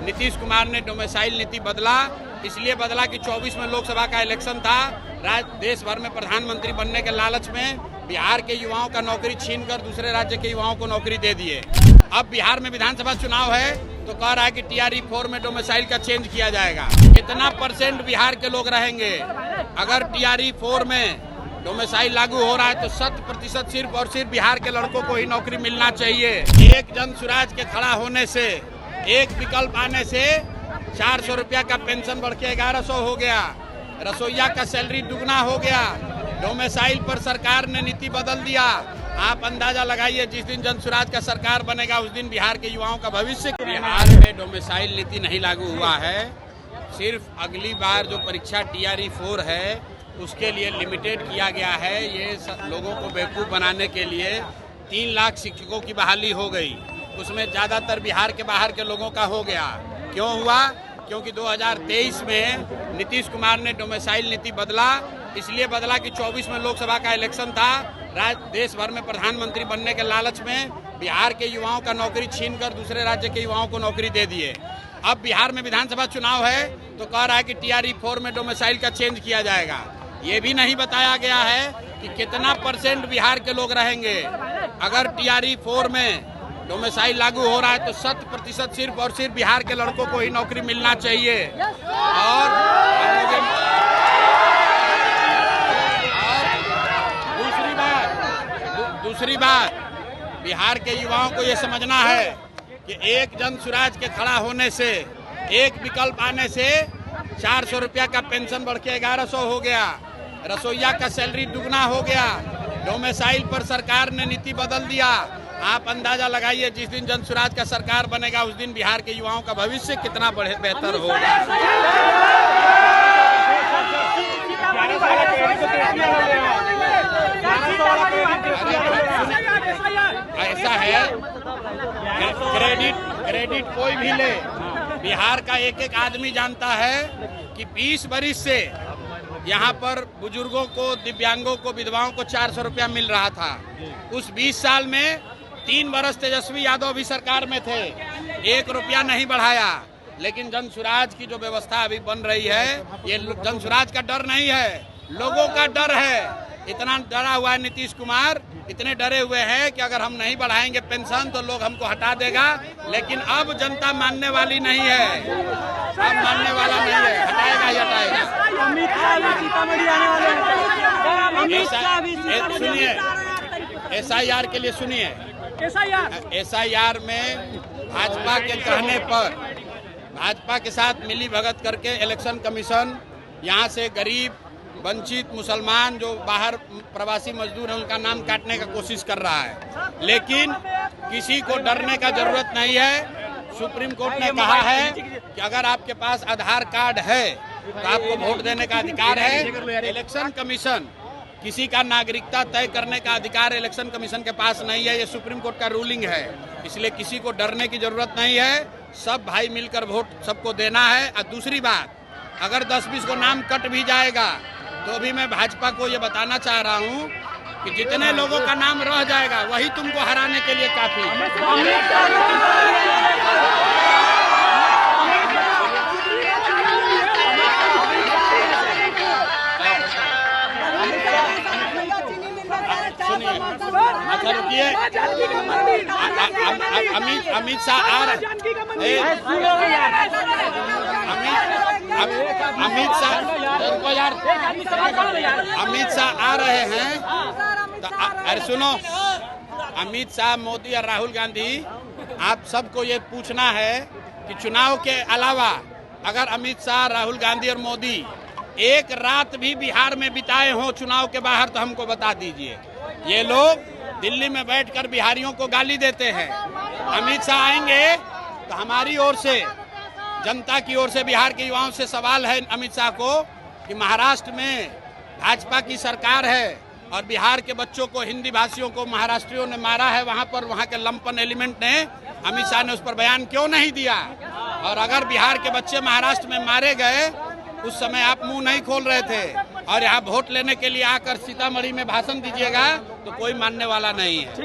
नीतीश कुमार ने डोमिसाइल नीति बदला, इसलिए बदला कि 24 में लोकसभा का इलेक्शन था। देश भर में प्रधानमंत्री बनने के लालच में बिहार के युवाओं का नौकरी छीनकर दूसरे राज्य के युवाओं को नौकरी दे दिए। अब बिहार में विधानसभा चुनाव है तो कह रहा है कि TRE 4 में डोमिसाइल का चेंज किया जाएगा। कितना % बिहार के लोग रहेंगे? अगर TRE 4 में डोमिसाइल लागू हो रहा है तो 100% सिर्फ और सिर्फ बिहार के लड़कों को ही नौकरी मिलना चाहिए। एक जन स्वराज के खड़ा होने से, एक विकल्प आने से 400 रुपया का पेंशन बढ़ के 1100 हो गया, रसोईया का सैलरी दुगना हो गया। डोमिसाइल पर सरकार ने नीति बदल दिया। आप अंदाजा लगाइए, जिस दिन जन स्वराज का सरकार बनेगा उस दिन बिहार के युवाओं का भविष्य। बिहार में डोमिसाइल नीति नहीं लागू हुआ है, सिर्फ अगली बार जो परीक्षा TRE 4 है उसके लिए लिमिटेड किया गया है। ये लोगों को बेवकूफ़ बनाने के लिए 3 लाख शिक्षकों की बहाली हो गई, उसमें ज़्यादातर बिहार के बाहर के लोगों का हो गया। क्यों हुआ? क्योंकि 2023 में नीतीश कुमार ने डोमिसाइल नीति बदला, इसलिए बदला कि 24 में लोकसभा का इलेक्शन था। देश भर में प्रधानमंत्री बनने के लालच में बिहार के युवाओं का नौकरी छीनकर दूसरे राज्य के युवाओं को नौकरी दे दिए। अब बिहार में विधानसभा चुनाव है तो कह रहा है कि TRE 4 में डोमिसाइल का चेंज किया जाएगा। ये भी नहीं बताया गया है कि कितना % बिहार के लोग रहेंगे। अगर TRE 4 में डोमिसाइल लागू हो रहा है तो 100% सिर्फ और सिर्फ बिहार के लड़कों को ही नौकरी मिलना चाहिए। और दूसरी बात बिहार के युवाओं को ये समझना है कि एक जन स्वराज के खड़ा होने से, एक विकल्प आने से 400 रुपया का पेंशन बढ़ के 1100 हो गया, रसोईया का सैलरी दुगना हो गया। डोमिसाइल पर सरकार ने नीति बदल दिया। आप अंदाजा लगाइए, जिस दिन जन स्वराज का सरकार बनेगा उस दिन बिहार के युवाओं का भविष्य कितना बेहतर होगा। ऐसा है, क्रेडिट कोई भी ले, बिहार का एक आदमी जानता है कि 20 बरिस से यहाँ पर बुजुर्गों को, दिव्यांगों को, विधवाओं को 400 रुपया मिल रहा था। उस 20 साल में 3 बरस तेजस्वी यादव भी सरकार में थे, 1 रुपया नहीं बढ़ाया। लेकिन जन स्वराज की जो व्यवस्था अभी बन रही है, ये जन स्वराज का डर नहीं है, लोगों का डर है। इतना डरा हुआ है नीतीश कुमार, इतने डरे हुए हैं कि अगर हम नहीं बढ़ाएंगे पेंशन तो लोग हमको हटा देगा। लेकिन अब जनता मानने वाली नहीं है, अब मानने वाला नहीं है, हटाएगा ही हटाएगा। सुनिए, SIR के लिए सुनिए, SIR में भाजपा के कहने पर, भाजपा के साथ मिली भगत करके इलेक्शन कमीशन यहाँ से गरीब, वंचित, मुसलमान जो बाहर प्रवासी मजदूर हैं उनका नाम काटने का कोशिश कर रहा है। लेकिन किसी को डरने का जरूरत नहीं है। सुप्रीम कोर्ट ने कहा है कि अगर आपके पास आधार कार्ड है तो आपको वोट देने का अधिकार है। इलेक्शन कमीशन, किसी का नागरिकता तय करने का अधिकार इलेक्शन कमीशन के पास नहीं है। ये सुप्रीम कोर्ट का रूलिंग है, इसलिए किसी को डरने की जरूरत नहीं है। सब भाई मिलकर वोट सबको देना है। और दूसरी बात, अगर 10-20 को नाम कट भी जाएगा तो भी मैं भाजपा को ये बताना चाह रहा हूँ कि जितने लोगों का नाम रह जाएगा वही तुमको हराने के लिए काफी है। सुनिए, अच्छा रुकिए, अमित शाह आ रहे, अमित शाह आ रहे हैं तो अरे सुनो, अमित शाह, मोदी और राहुल गांधी, आप सबको ये पूछना है कि चुनाव के अलावा अगर अमित शाह, राहुल गांधी और मोदी एक रात भी बिहार में बिताए हों चुनाव के बाहर तो हमको बता दीजिए। ये लोग दिल्ली में बैठकर बिहारियों को गाली देते हैं। अमित शाह आएंगे तो हमारी ओर से, जनता की ओर से, बिहार के युवाओं से सवाल है अमित शाह को कि महाराष्ट्र में भाजपा की सरकार है और बिहार के बच्चों को, हिंदी भाषियों को महाराष्ट्रियों ने मारा है, वहां पर वहां के लंपन एलिमेंट ने, अमित शाह ने उस पर बयान क्यों नहीं दिया? और अगर बिहार के बच्चे महाराष्ट्र में मारे गए उस समय आप मुंह नहीं खोल रहे थे और यहाँ वोट लेने के लिए आकर सीतामढ़ी में भाषण दीजिएगा तो कोई मानने वाला नहीं है।